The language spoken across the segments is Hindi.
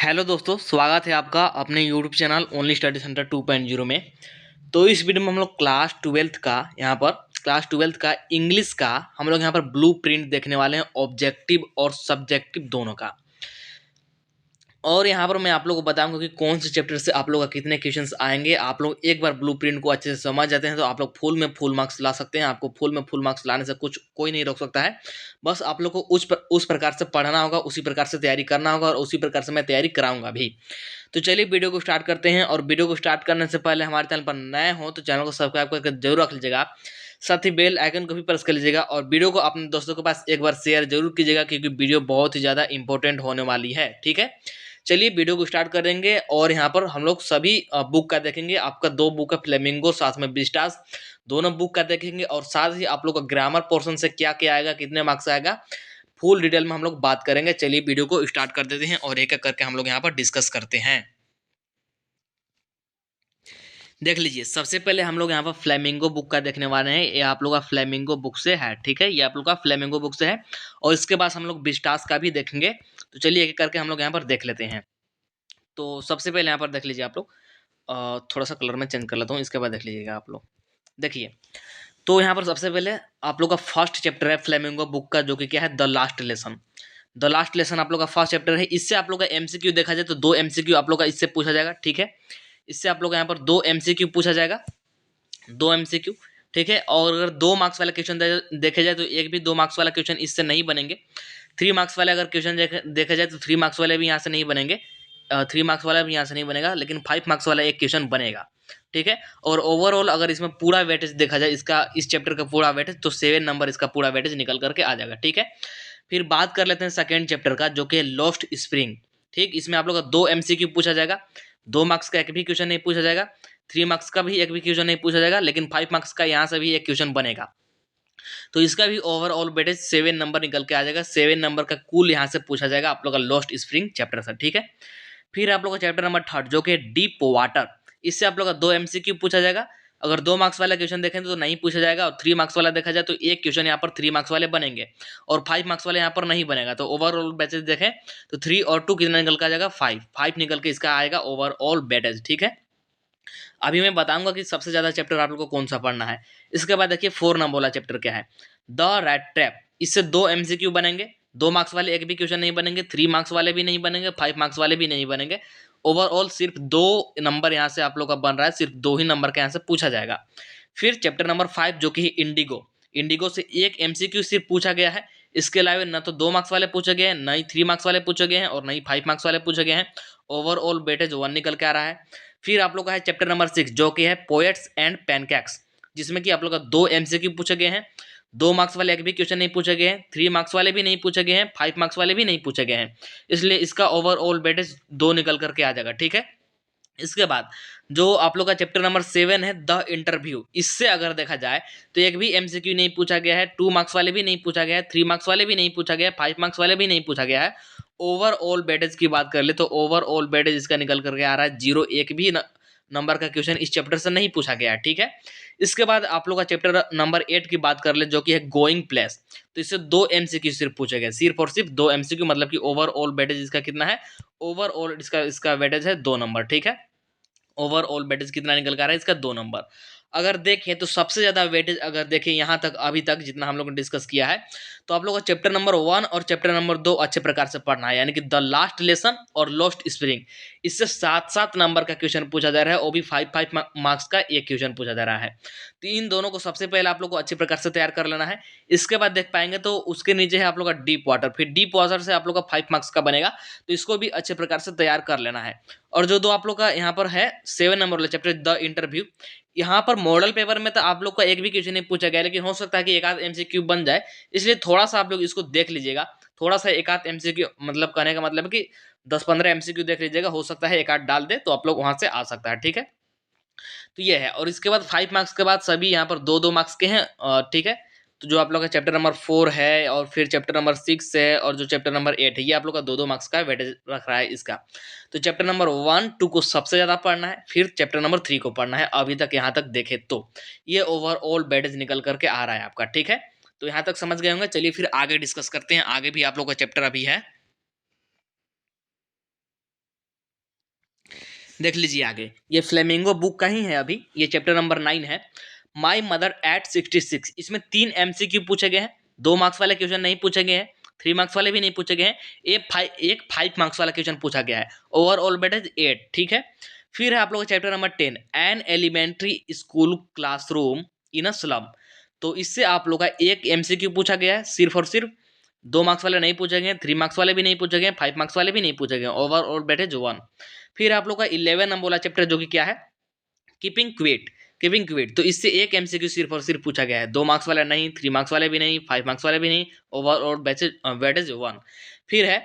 हेलो दोस्तों, स्वागत है आपका अपने YouTube channel only study centre 2.0 में। तो इस वीडियो में हम लोग क्लास ट्वेल्थ का इंग्लिश का हम लोग यहाँ पर ब्लू प्रिंट देखने वाले हैं, ऑब्जेक्टिव और सब्जेक्टिव दोनों का। और यहाँ पर मैं आप लोगों को बताऊंगा कि कौन से चैप्टर से आप लोग का कितने क्वेश्चंस आएंगे। आप लोग एक बार ब्लू प्रिंट को अच्छे से समझ जाते हैं तो आप लोग फुल में फुल मार्क्स ला सकते हैं। आपको फुल में फुल मार्क्स लाने से कुछ कोई नहीं रोक सकता है। बस आप लोग को उस प्रकार से पढ़ना होगा, उसी प्रकार से तैयारी करना होगा और उसी प्रकार से मैं तैयारी कराऊंगा भी। तो चलिए वीडियो को स्टार्ट करते हैं। और वीडियो को स्टार्ट करने से पहले हमारे चैनल पर नए हो तो चैनल को सब्सक्राइब करके जरूर रख लीजिएगा, साथ ही बेल आइकन को भी प्रेस कर लीजिएगा और वीडियो को अपने दोस्तों के पास एक बार शेयर जरूर कीजिएगा, क्योंकि वीडियो बहुत ही ज़्यादा इंपॉर्टेंट होने वाली है। ठीक है, चलिए वीडियो को स्टार्ट करेंगे। और यहाँ पर हम लोग सभी बुक का देखेंगे। आपका दो बुक है, फ्लेमिंगो साथ में बिस्टास, दोनों बुक का देखेंगे। और साथ ही आप लोग का ग्रामर पोर्शन से क्या क्या आएगा, कितने मार्क्स आएगा, फुल डिटेल में हम लोग बात करेंगे। चलिए वीडियो को स्टार्ट कर देते हैं और एक एक करके हम लोग यहाँ पर डिस्कस करते हैं। देख लीजिए, सबसे पहले हम लोग यहाँ पर फ्लेमिंगो बुक का देखने वाले हैं। ये आप लोग का फ्लेमिंगो बुक से है, ठीक है, ये आप लोग का फ्लेमिंगो बुक से है। और इसके बाद हम लोग बिस्टास का भी देखेंगे। तो चलिए एक एक करके हम लोग यहाँ पर देख लेते हैं। तो सबसे पहले यहाँ पर देख लीजिए आप लोग, थोड़ा सा कलर में चेंज कर लेता हूँ, इसके बाद देख लीजिएगा आप लोग। देखिए, तो यहाँ पर सबसे पहले आप लोग का फर्स्ट चैप्टर है फ्लेमिंगो बुक का, जो कि क्या है, the last lesson. The last lesson आप लोग का फर्स्ट चैप्टर है। इससे आप लोग का एमसीक्यू देखा जाए तो दो एमसीक्यू आप लोग का इससे पूछा जाएगा। ठीक है, इससे आप लोग का यहाँ पर दो एमसीक्यू पूछा जाएगा, दो एमसीक्यू। ठीक है, और अगर 2 मार्क्स वाला क्वेश्चन देखे जाए तो एक भी 2 मार्क्स वाला क्वेश्चन इससे नहीं बनेंगे। 3 मार्क्स वाले अगर क्वेश्चन देखे जाए तो 3 मार्क्स वाले भी यहाँ से नहीं बनेंगे। 3 मार्क्स वाला भी यहाँ से नहीं बनेगा, लेकिन 5 मार्क्स वाला एक क्वेश्चन बनेगा। ठीक है, और ओवरऑल अगर इसमें पूरा वेटेज देखा जाए, इसका इस चैप्टर का पूरा वेटेज, तो 7 नंबर इसका पूरा वेटेज निकल करके आ जाएगा। ठीक है, फिर बात कर लेते हैं सेकेंड चैप्टर का, जो कि लॉस्ट स्प्रिंग। ठीक, इसमें आप लोग का दो एमसीक्यू पूछा जाएगा। 2 मार्क्स का एक भी क्वेश्चन नहीं पूछा जाएगा, 3 मार्क्स का भी एक भी क्वेश्चन नहीं पूछा जाएगा, लेकिन 5 मार्क्स का यहाँ से भी एक क्वेश्चन बनेगा। तो इसका भी ओवरऑल वेटेज 7 नंबर निकल के आ जाएगा। 7 नंबर का कुल यहाँ से पूछा जाएगा आप लोग का लॉस्ट स्प्रिंग चैप्टर से। ठीक है, फिर आप लोग का चैप्टर नंबर थर्ड, जो कि डीप वाटर। इससे आप लोग का दो एमसीक्यू पूछा जाएगा। अगर 2 मार्क्स वाला क्वेश्चन देखें तो नहीं पूछा जाएगा, और 3 मार्क्स वाला देखा जाए तो एक क्वेश्चन यहाँ पर 3 मार्क्स वाले बनेंगे और 5 मार्क्स वाले यहाँ पर नहीं बनेगा। तो ओवरऑल बैचेज देखें तो 3 और 2 कितना निकल के आ जाएगा, 5 निकल के इसका आएगा ओवरऑल बैटेज। ठीक है, अभी मैं बताऊंगा कि सबसे ज्यादा चैप्टर आप लोग को कौन सा पढ़ना है। इसके बाद देखिए 4 नंबर वाला चैप्टर क्या है, द रैट ट्रैप। इससे दो एमसीक्यू बनेंगे। 2 मार्क्स वाले एक भी क्वेश्चन नहीं बनेंगे, 3 मार्क्स वाले भी नहीं बनेंगे, 5 मार्क्स वाले भी नहीं बनेंगे। ओवरऑल सिर्फ 2 नंबर यहाँ से आप लोग का बन रहा है, सिर्फ 2 ही नंबर का यहाँ से पूछा जाएगा। फिर चैप्टर नंबर 5, जो कि इंडिगो। इंडिगो से एक एमसीक्यू सिर्फ पूछा गया है। इसके अलावा न तो 2 मार्क्स वाले पूछे गए हैं, न ही 3 मार्क्स वाले पूछे गए हैं, और न ही 5 मार्क्स वाले पूछे गए हैं। ओवरऑल वेटेज 1 निकल के आ रहा है। फिर आप लोग का है चैप्टर नंबर 6, जो कि है पोएट्स एंड पैनकैक्स, जिसमें कि आप लोग का दो एमसीक्यू पूछे गए हैं। 2 मार्क्स वाले एक भी क्वेश्चन नहीं पूछे गए हैं, 3 मार्क्स वाले भी नहीं पूछे गए हैं, 5 मार्क्स वाले भी नहीं पूछे गए हैं। इसलिए इसका ओवरऑल वेटेज 2 निकल करके आ जाएगा। ठीक है, इसके बाद जो आप लोग का चैप्टर नंबर 7 है, द इंटरव्यू। इससे अगर देखा जाए तो एक भी एमसीक्यू नहीं पूछा गया है, 2 मार्क्स वाले भी नहीं पूछा गया है, 3 मार्क्स वाले भी नहीं पूछा गया है, 5 मार्क्स वाले भी नहीं पूछा गया है। ओवरऑल वेटेज की बात कर ले तो ओवरऑल वेटेज इसका निकल करके आ रहा है 0। एक भी नंबर का क्वेश्चन इस चैप्टर से नहीं पूछा गया है। ठीक है, इसके बाद आप लोग का चैप्टर नंबर 8 की बात कर ले, जो कि है गोइंग प्लेस। तो इससे दो एमसीक्यू सिर्फ पूछे गए, सिर्फ और सिर्फ दो एमसीक्यू, मतलब कि ओवरऑल वेटेज इसका कितना है, ओवरऑल इसका वेटेज है 2 नंबर। ठीक है, ओवरऑल वेटेज कितना निकल कर आ रहा है इसका, 2 नंबर। अगर देखें तो सबसे ज्यादा वेटेज अगर देखें यहाँ तक, अभी तक जितना हम लोग ने डिस्कस किया है, तो आप लोग का चैप्टर नंबर 1 और चैप्टर नंबर 2 अच्छे प्रकार से पढ़ना है, यानी कि द लास्ट लेसन और लॉस्ट स्प्रिंग। इससे 7-7 नंबर का क्वेश्चन पूछा जा रहा है, वो भी 5-5 मार्क्स का एक क्वेश्चन पूछा जा रहा है। तो इन दोनों को सबसे पहले आप लोग को अच्छे प्रकार से तैयार कर लेना है। इसके बाद देख पाएंगे तो उसके नीचे है आप लोग का डीप वाटर। फिर डीप वाटर से आप लोग का 5 मार्क्स का बनेगा, तो इसको भी अच्छे प्रकार से तैयार कर लेना है। और जो दो आप लोग का यहाँ पर है 7 नंबर वाला चैप्टर, द इंटरव्यू। यहाँ पर मॉडल पेपर में तो आप लोग का एक भी क्वेश्चन नहीं पूछा गया, लेकिन हो सकता है कि एक आध एमसीक्यू बन जाए, इसलिए थोड़ा सा आप लोग इसको देख लीजिएगा। थोड़ा सा एक आध एमसीक्यू, मतलब कहने का मतलब है कि 10-15 एमसीक्यू देख लीजिएगा, हो सकता है एक आध डाल दे तो आप लोग वहां से आ सकता है। ठीक है, तो ये है। और इसके बाद 5 मार्क्स के बाद सभी यहाँ पर 2-2 मार्क्स के हैं। ठीक है, तो जो आप लोग का चैप्टर नंबर 4 है, और फिर चैप्टर नंबर 6 है, और जो चैप्टर नंबर 8 है, ये आप लोग का 2-2 मार्क्स का वेटेज रख रहा है इसका। तो चैप्टर नंबर 1-2 को सबसे ज्यादा पढ़ना है, फिर चैप्टर नंबर 3 को पढ़ना है। अभी तक यहाँ तक देखे तो ये ओवरऑल वेटेज निकल करके आ रहा है आपका। ठीक है, तो यहाँ तक समझ गए होंगे। चलिए फिर आगे डिस्कस करते हैं, आगे भी आप लोग का चैप्टर अभी है। देख लीजिए आगे, ये फ्लेमिंगो बुक का ही है, अभी ये चैप्टर नंबर 9 है। माई मदर एट 66, इसमें 3 एमसीक्यू पूछे गए हैं। 2 मार्क्स वाले क्वेश्चन नहीं पूछे गए हैं, 3 मार्क्स वाले भी नहीं पूछे गए हैं, एक 5 मार्क्स वाला क्वेश्चन पूछा गया है। ओवरऑल वेटेज 8, ठीक है। फिर है आप लोग chapter number 10, an elementary school classroom in a slum. तो इससे आप लोग का एक एमसीक्यू पूछा गया है सिर्फ और सिर्फ। 2 मार्क्स वाले नहीं पूछे गए, 3 मार्क्स वाले भी नहीं पूछे गए, 5 मार्क्स वाले भी नहीं पूछे गए, ओवरऑल वेटेज 1। फिर आप लोग का 11 नंबर वाला चैप्टर जो कि क्या है, कीपिंग क्विट। कीपिंग क्विट, तो इससे एक एमसीक्यू सिर्फ और सिर्फ पूछा गया है। 2 मार्क्स वाला नहीं, 3 मार्क्स वाले भी नहीं, 5 मार्क्स वाले भी नहीं, ओवरऑल वेटेज 1। फिर है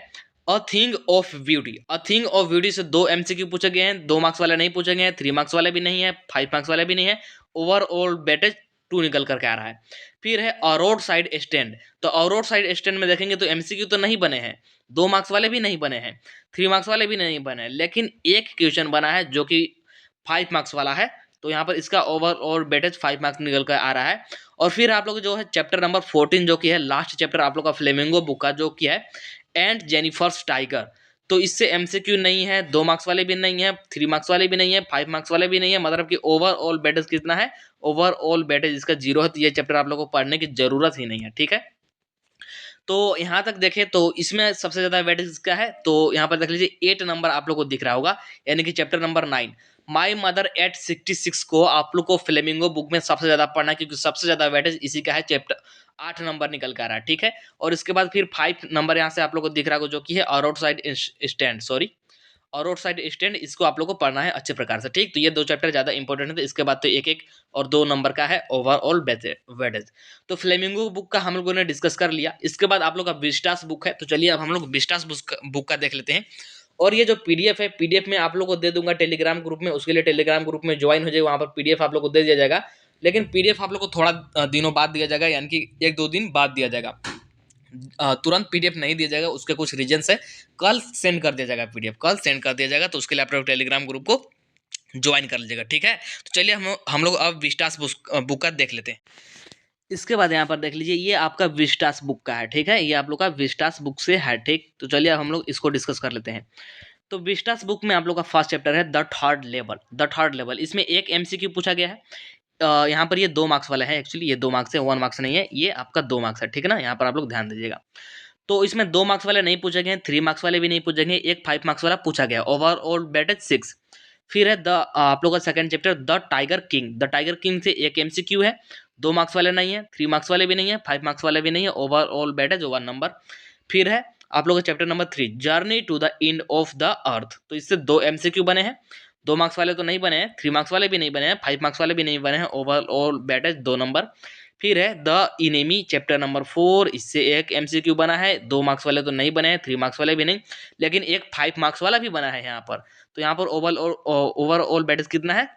a thing of beauty. A thing of beauty से 2 एमसीक्यू पूछे गए हैं। 2 मार्क्स वाले नहीं पूछे गए हैं, 3 मार्क्स वाले भी नहीं है, 5 मार्क्स वाले भी नहीं है, ओवरऑल वेटेज 2 निकल करके आ रहा है। फिर है अ रोड साइड स्टैंड। तो अ रोड साइड स्टैंड में देखेंगे तो एमसीक्यू तो नहीं बने हैं, 2 मार्क्स वाले भी नहीं बने हैं, 3 मार्क्स वाले भी नहीं बने हैं, लेकिन एक क्वेश्चन बना है जो कि 5 मार्क्स वाला है। तो यहाँ पर इसका ओवरऑल वेटेज 5 मार्क्स निकल कर आ रहा है। और फिर आप लोग जो है चैप्टर नंबर 14 जो कि है लास्ट चैप्टर आप लोग का फ्लेमिंगो बुक का, जो कि है एंड जेनिफर्स टाइगर। तो इससे एमसीक्यू नहीं है, 2 मार्क्स वाले भी नहीं है, 3 मार्क्स वाले भी नहीं है, 5 मार्क्स वाले भी नहीं है, मतलब कि ओवरऑल वेटेज कितना है, ओवरऑल वेटेज इसका 0 है। तो ये चैप्टर आप लोग को पढ़ने की जरूरत ही नहीं है, ठीक है। तो यहाँ तक देखें तो इसमें सबसे ज्यादा वेटेज इसका है। तो यहाँ पर देख लीजिए 8 नंबर आप लोग को दिख रहा होगा, यानी कि chapter number 9 my mother eight 66 को आप लोग को फ्लेमिंगो बुक में सबसे ज्यादा पढ़ना है, क्योंकि सबसे ज्यादा वेटेज इसी का है। चैप्टर 8 नंबर निकल कर आ रहा है, ठीक है। और इसके बाद फिर 5 नंबर यहाँ से आप लोग को दिख रहा होगा, जो कि है आउटसाइड स्टैंड, सॉरी और रोड साइड स्टैंड। इसको आप लोग को पढ़ना है अच्छे प्रकार से, ठीक। तो ये 2 चैप्टर ज्यादा इंपॉर्टेंट है। तो इसके बाद तो एक एक और 2 नंबर का है ओवरऑल वेटेज। तो फ्लेमिंगो बुक का हम लोगों ने डिस्कस कर लिया। इसके बाद आप लोग का विस्टास बुक है। तो चलिए अब हम लोग विस्टास बुक का देख लेते हैं। और ये जो पीडीएफ है, पीडीएफ में आप लोग को दे दूंगा टेलीग्राम ग्रुप में। उसके लिए टेलीग्राम ग्रुप में ज्वाइन हो जाए, वहाँ पर पीडीएफ आप लोग को दे दिया जाएगा। लेकिन पीडीएफ आप लोग को थोड़ा दिनों बाद दिया जाएगा, यानी कि 1-2 दिन बाद दिया जाएगा। तुरंत पीडीएफ नहीं दिया जाएगा, उसके कुछ रीजन है। कल सेंड कर दिया जाएगा पीडीएफ, कल सेंड कर दिया जाएगा। तो उसके लिए आप लोग टेलीग्राम ग्रुप को ज्वाइन कर लीजिएगा, ठीक है। तो चलिए हम लोग अब विस्टास बुक का देख लेते हैं। इसके बाद यहाँ पर देख लीजिए, ये आपका विस्टास बुक का है, ठीक है। ये आप लोग का विस्टास बुक से है, ठीक। तो चलिए अब हम लोग इसको डिस्कस कर लेते हैं। तो विस्टास बुक में आप लोग का फर्स्ट चैप्टर है the third level. The third level, इसमें एक एमसीक्यू पूछा गया है। यहाँ पर ये 2 मार्क्स वाला है, एक्चुअली ये 2 मार्क्स है, 1 मार्क्स नहीं है, ये आपका 2 मार्क्स है, ठीक है ना। यहाँ पर आप लोग ध्यान दीजिएगा। तो इसमें 2 मार्क्स वाले नहीं पूछे गए, 3 मार्क्स वाले भी नहीं पूछे गए, एक 5 मार्क्स वाला पूछा गया, ओवरऑल वेटेज 6। फिर है द आप लोग का second chapter the tiger king. The tiger king से एक एमसीक्यू है, 2 मार्क्स वाले नहीं है, 3 मार्क्स वाले भी नहीं है, 5 मार्क्स वाले भी नहीं है, ओवरऑल वेटेज 1 नंबर। फिर है आप लोग का chapter number 3 journey to the end of the earth. तो इससे 2 एमसीक्यू बने हैं, 2 मार्क्स वाले तो नहीं बने हैं, 3 मार्क्स वाले भी नहीं बने हैं, 5 मार्क्स वाले भी नहीं बने हैं, ओवरऑल वेटेज 2 नंबर। फिर है द इनेमी चैप्टर नंबर 4, इससे एक एमसीक्यू बना है, 2 मार्क्स वाले तो नहीं बने हैं, 3 मार्क्स वाले भी नहीं, लेकिन एक 5 मार्क्स वाला भी बना है यहाँ पर। तो यहाँ पर ओवरऑल वेटेज कितना है,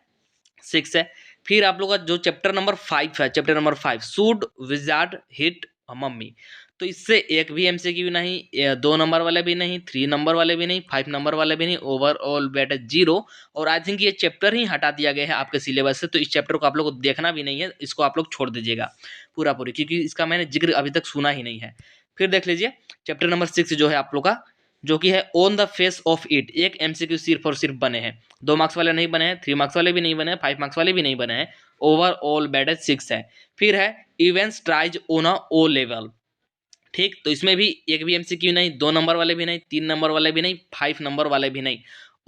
6 है। फिर आप लोग का जो चैप्टर नंबर 5 है, chapter number 5 should wizard hit mummy. तो इससे एक भी एमसीक्यू नहीं, 2 नंबर वाले भी नहीं, 3 नंबर वाले भी नहीं, 5 नंबर वाले भी नहीं, ओवरऑल वेटेज 0। और आई थिंक ये चैप्टर ही हटा दिया गया है आपके सिलेबस से। तो इस चैप्टर को आप लोग को देखना भी नहीं है, इसको आप लोग छोड़ दीजिएगा पूरा पूरी, क्योंकि इसका मैंने जिक्र अभी तक सुना ही नहीं है। फिर देख लीजिए चैप्टर नंबर 6 जो है आप लोग का, जो कि है on the face of it. एक एमसीक्यू सिर्फ और सिर्फ बने हैं, 2 मार्क्स वाले नहीं बने हैं, 3 मार्क्स वाले भी नहीं बने हैं, 5 मार्क्स वाले भी नहीं बने हैं, ओवरऑल वेटेज 6 है। फिर है Evans tries on a O level, ठीक। तो इसमें भी एक भी एमसीक्यू नहीं, 2 नंबर वाले भी नहीं, 3 नंबर वाले भी नहीं, 5 नंबर वाले भी नहीं,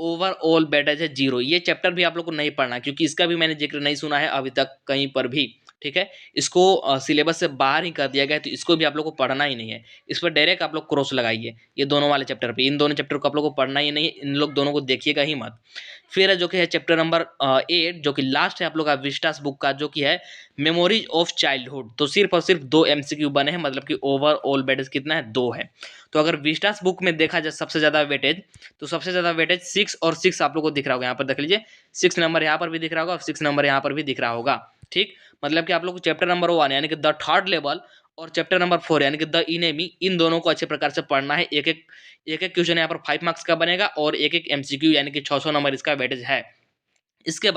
ओवरऑल वेटेज है 0। ये चैप्टर भी आप लोग को नहीं पढ़ना, क्योंकि इसका भी मैंने जिक्र नहीं सुना है अभी तक कहीं पर भी, ठीक है। इसको सिलेबस से बाहर ही कर दिया गया है, तो इसको भी आप लोग को पढ़ना ही नहीं है। इस पर डायरेक्ट आप लोग क्रॉस लगाइए, ये दोनों वाले चैप्टर पे, इन दोनों चैप्टर को आप लोग को पढ़ना ही नहीं है, इन लोग दोनों को देखिएगा ही मत। फिर है जो कि है चैप्टर नंबर 8, जो कि लास्ट है आप लोग का विस्टास बुक का, जो कि है मेमोरीज ऑफ चाइल्डहुड। तो सिर्फ और सिर्फ 2 एमसीक्यू बने हैं, मतलब कि ओवरऑल वेटेज कितना है, 2 है। तो अगर विस्टास बुक में देखा जाए सबसे ज्यादा वेटेज, तो सबसे ज्यादा वेटेज 6 और 6 आप लोग को दिख रहा होगा। यहाँ पर देख लीजिए 6 नंबर यहाँ पर भी दिख रहा होगा और 6 नंबर यहाँ पर भी दिख रहा होगा, ठीक। मतलब कि आप लोग को चैप्टर नंबर 1 यानी कि द थर्ड लेवल और चैप्टर नंबर 4 यानी कि द इनेमी, इन दोनों को अच्छे प्रकार से पढ़ना है। एक एक क्वेश्चन यहाँ पर 5 मार्क्स का बनेगा और एक एमसीक्यू यानी कि 600 नंबर इसका वेटेज है। इसके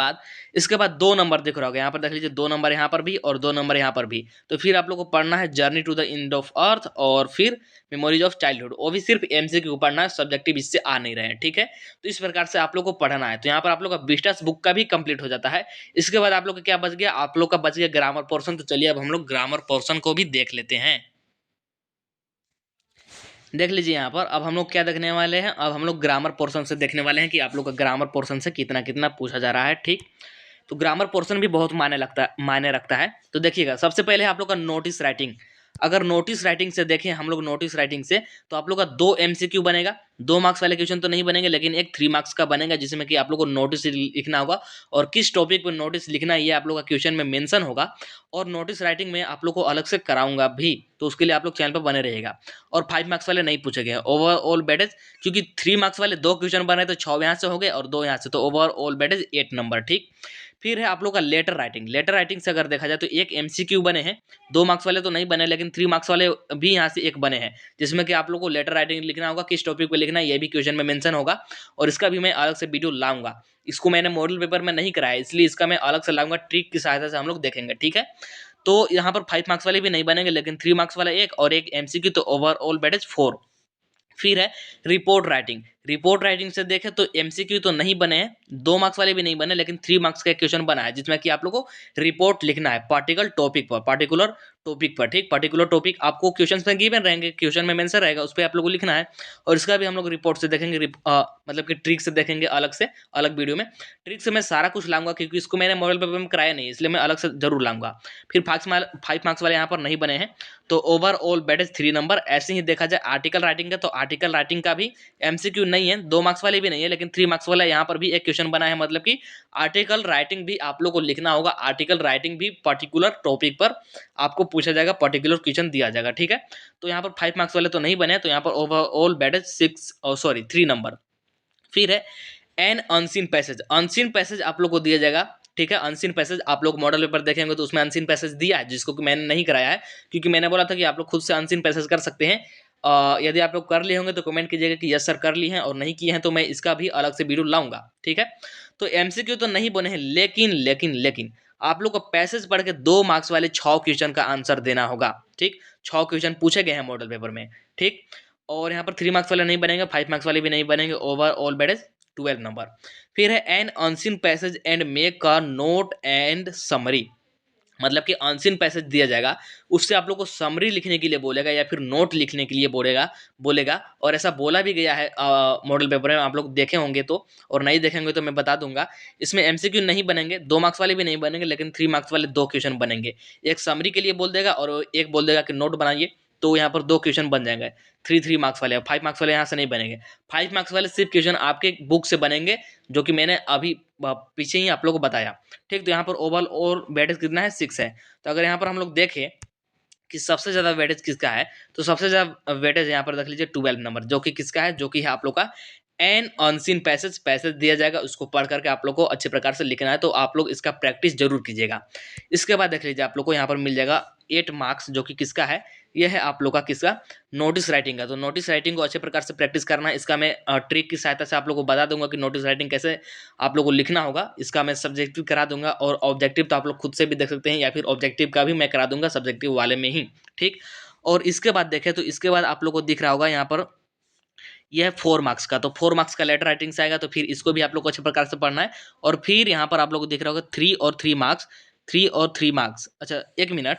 बाद 2 नंबर दिख रहा होगा, यहाँ पर देख लीजिए 2 नंबर यहाँ पर भी और 2 नंबर यहाँ पर भी। तो फिर आप लोग को पढ़ना है journey to the end of earth और फिर मेमोरीज ऑफ चाइल्डहुड। वो भी सिर्फ एमसीक्यू पढ़ना है, सब्जेक्टिव इससे आ नहीं रहे हैं, ठीक है। तो इस प्रकार से आप लोग को पढ़ना है। तो यहाँ पर आप लोग का विस्टास बुक का भी कंप्लीट हो जाता है। इसके बाद आप लोग का क्या बच गया, आप लोग का बच गया ग्रामर पोर्शन। तो चलिए अब हम लोग ग्रामर पोर्शन को भी देख लेते हैं। देख लीजिए यहाँ पर अब हम लोग क्या देखने वाले हैं, अब हम लोग ग्रामर पोर्शन से देखने वाले हैं कि आप लोग का ग्रामर पोर्शन से कितना कितना पूछा जा रहा है, ठीक। तो ग्रामर पोर्शन भी बहुत मायने रखता है। तो देखिएगा सबसे पहले आप लोग का नोटिस राइटिंग। अगर नोटिस राइटिंग से देखें हम लोग नोटिस राइटिंग से, तो आप लोग का 2 एमसीक्यू बनेगा। 2 मार्क्स वाले क्वेश्चन तो नहीं बनेंगे, लेकिन एक 3 मार्क्स का बनेगा, जिसमें कि आप लोग को नोटिस लिखना होगा और किस टॉपिक पर नोटिस लिखना है ये आप लोग का क्वेश्चन में मेंशन होगा। और नोटिस राइटिंग में आप लोग को अलग से कराऊंगा भी, तो उसके लिए आप लोग चैनल पर बने रहेगा। और 5 मार्क्स वाले नहीं पूछे गए ओवरऑल वेटेज, क्योंकि 3 मार्क्स वाले 2 क्वेश्चन बने तो 6 यहाँ से हो गए और 2 यहाँ से, तो ओवरऑल वेटेज 8 नंबर, ठीक। फिर है आप लोग का लेटर राइटिंग। लेटर राइटिंग से अगर देखा जाए तो एक एमसीक्यू बने हैं, 2 मार्क्स वाले तो नहीं बने, लेकिन 3 मार्क्स वाले भी यहाँ से एक बने हैं, जिसमें कि आप लोग को लेटर राइटिंग लिखना होगा, किस टॉपिक पे लिखना है ये भी क्वेश्चन में मेंशन होगा। और इसका भी मैं अलग से वीडियो लाऊंगा। इसको मैंने मॉडल पेपर में नहीं कराया, इसलिए इसका मैं अलग से लाऊंगा, ट्रिक की सहायता से हम लोग देखेंगे, ठीक है। तो यहाँ पर 5 मार्क्स वाले भी नहीं बनेंगे, लेकिन 3 मार्क्स वाला एक और एक एमसीक्यू, तो ओवरऑल वेटेज 4। फिर है रिपोर्ट राइटिंग। रिपोर्ट राइटिंग से देखें तो एमसीक्यू तो नहीं बने हैं, 2 मार्क्स वाले भी नहीं बने, लेकिन 3 मार्क्स का एक क्वेश्चन बना है, जिसमें कि आप लोग को रिपोर्ट लिखना है पार्टिकुलर टॉपिक पर, ठीक। पर्टिकुलर टॉपिक आपको क्वेश्चन में गिवन रहेंगे, क्वेश्चन में मेंशन रहेगा, उस पर आप लोग को लिखना है। और इसका भी हम लोग रिपोर्ट से देखेंगे, मतलब कि ट्रिक से देखेंगे अलग से, अलग वीडियो में। ट्रिक से मैं सारा कुछ लाऊंगा, क्योंकि इसको मैंने मॉडल पेपर में कराया नहीं, इसलिए मैं अलग से जरूर लाऊंगा। फिर 5 मार्क्स वाले यहाँ पर नहीं बने हैं, तो ओवरऑल वेटेज 3 नंबर। ऐसे ही देखा जाए आर्टिकल राइटिंग का, तो आर्टिकल राइटिंग का भी एमसीक्यू नहीं है, 2 मार्क्स वाले भी नहीं है, लेकिन 3 मार्क्स वाला यहाँ पर भी एक क्वेश्चन बना है। मतलब कि आर्टिकल राइटिंग भी आप लोग को लिखना होगा, आर्टिकल राइटिंग भी पर्टिकुलर टॉपिक पर आपको पूछा जाएगा, पर्टिकुलर क्वेश्चन दिया जाएगा, ठीक है। तो यहाँ पर 5 मार्क्स वाले तो नहीं बने, तो यहाँ पर ओवरऑल वेटेज 3 नंबर। फिर है an unseen passage. Unseen passage आप लोग को दिया जाएगा, ठीक है। अनसीन पैसेज आप लोग मॉडल पेपर देखेंगे तो उसमें अनसीन पैसेज दिया है, जिसको कि मैंने नहीं कराया है, क्योंकि मैंने बोला था कि आप लोग खुद से अनसीन पैसेज कर सकते हैं। यदि आप लोग कर लिए होंगे तो कमेंट कीजिएगा कि यस सर कर ली हैं, और नहीं किए हैं तो मैं इसका भी अलग से वीडियो लाऊंगा, ठीक है। तो एमसीक्यू तो नहीं बने हैं, लेकिन आप लोग को पैसेज पढ़ के 2 मार्क्स वाले 6 क्वेश्चन का आंसर देना होगा, ठीक। 6 क्वेश्चन पूछे गए हैं मॉडल पेपर में, ठीक। और यहाँ पर 3 मार्क्स वाले नहीं बनेंगे, 5 मार्क्स वाले भी नहीं बनेंगे, ओवरऑल वेटेज 12 नंबर। फिर है an unseen passage and make a note and summary. मतलब कि अनसीन पैसेज दिया जाएगा, उससे आप लोग को समरी लिखने के लिए बोलेगा या फिर नोट लिखने के लिए बोलेगा। और ऐसा बोला भी गया है मॉडल पेपर में, आप लोग देखे होंगे तो, और नहीं देखेंगे तो मैं बता दूंगा। इसमें एमसीक्यू नहीं बनेंगे, 2 मार्क्स वाले भी नहीं बनेंगे, लेकिन 3 मार्क्स वाले 2 क्वेश्चन बनेंगे। एक समरी के लिए बोल देगा और एक बोल देगा कि नोट बनाइए, तो यहाँ पर 2 क्वेश्चन बन जाएंगे। 3 मार्क्स वाले, 5 मार्क्स वाले यहाँ से नहीं बनेंगे। 5 मार्क्स वाले सिर्फ क्वेश्चन आपके बुक से बनेंगे, जो कि मैंने अभी पीछे ही आप लोग को बताया, ठीक। तो यहाँ पर ओवरऑल वेटेज कितना है, 6 है। तो अगर यहाँ पर हम लोग देखें कि सबसे ज़्यादा वेटेज किसका है, तो सबसे ज़्यादा वेटेज यहाँ पर देख लीजिए 12 नंबर, जो कि किसका है, जो कि है आप लोग का एन अनसीन पैसेज दिया जाएगा। उसको पढ़ करके आप लोग को अच्छे प्रकार से लिखना है, तो आप लोग इसका प्रैक्टिस जरूर कीजिएगा। इसके बाद देख लीजिए आप लोग को यहाँ पर मिल जाएगा 8 मार्क्स, जो कि किसका है, यह है आप लोग का किसका, नोटिस राइटिंग का। तो नोटिस राइटिंग को अच्छे प्रकार से प्रैक्टिस करना है। इसका मैं ट्रिक की सहायता से आप लोग को बता दूंगा कि नोटिस राइटिंग कैसे आप लोग को लिखना होगा। इसका मैं सब्जेक्टिव करा दूंगा, और ऑब्जेक्टिव तो आप लोग खुद से भी देख सकते हैं, या फिर ऑब्जेक्टिव का भी मैं करा दूंगा सब्जेक्टिव वाले में ही, ठीक। और इसके बाद देखें तो इसके बाद आप लोग को दिख रहा होगा यहाँ पर यह 4 मार्क्स का, तो 4 मार्क्स का लेटर राइटिंग से आएगा, तो फिर इसको भी आप लोग को अच्छे प्रकार से पढ़ना है। और फिर यहाँ पर आप लोग को दिख रहा होगा 3 और 3 मार्क्स। अच्छा एक मिनट,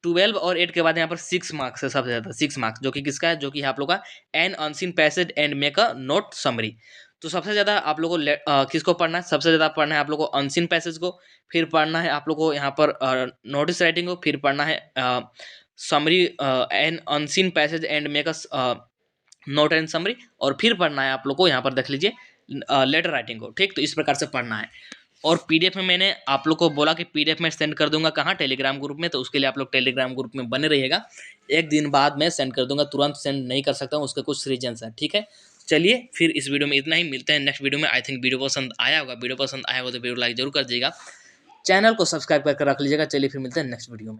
12 और 8 के बाद यहाँ पर 6 मार्क्स है सबसे ज़्यादा, 6 मार्क्स, जो कि किसका है, जो कि है आप लोग का an unseen passage and make a note summary. तो सबसे ज़्यादा आप लोग को किसको पढ़ना है, सबसे ज़्यादा पढ़ना है आप लोग को अनसीन पैसेज को, फिर पढ़ना है आप लोग को यहाँ पर नोटिस राइटिंग को, फिर पढ़ना है summary an unseen passage and make a note and summary, और फिर पढ़ना है आप लोग को यहाँ पर देख लीजिए लेटर राइटिंग को, ठीक। तो इस प्रकार से पढ़ना है। और पीडीएफ में मैंने आप लोग को बोला कि पीडीएफ में सेंड कर दूंगा, कहाँ, टेलीग्राम ग्रुप में। तो उसके लिए आप लोग टेलीग्राम ग्रुप में बने रहिएगा, 1 दिन बाद मैं सेंड कर दूंगा, तुरंत सेंड नहीं कर सकता हूँ, उसके कुछ रीजन्स हैं, ठीक है। चलिए फिर इस वीडियो में इतना ही, मिलते हैं नेक्स्ट वीडियो में। आई थिंक वीडियो पसंद आया होगा, तो वीडियो लाइक जरूर कर दीजिएगा, चैनल को सब्सक्राइब करके रख लीजिएगा। चलिए फिर मिलते हैं नेक्स्ट वीडियो में।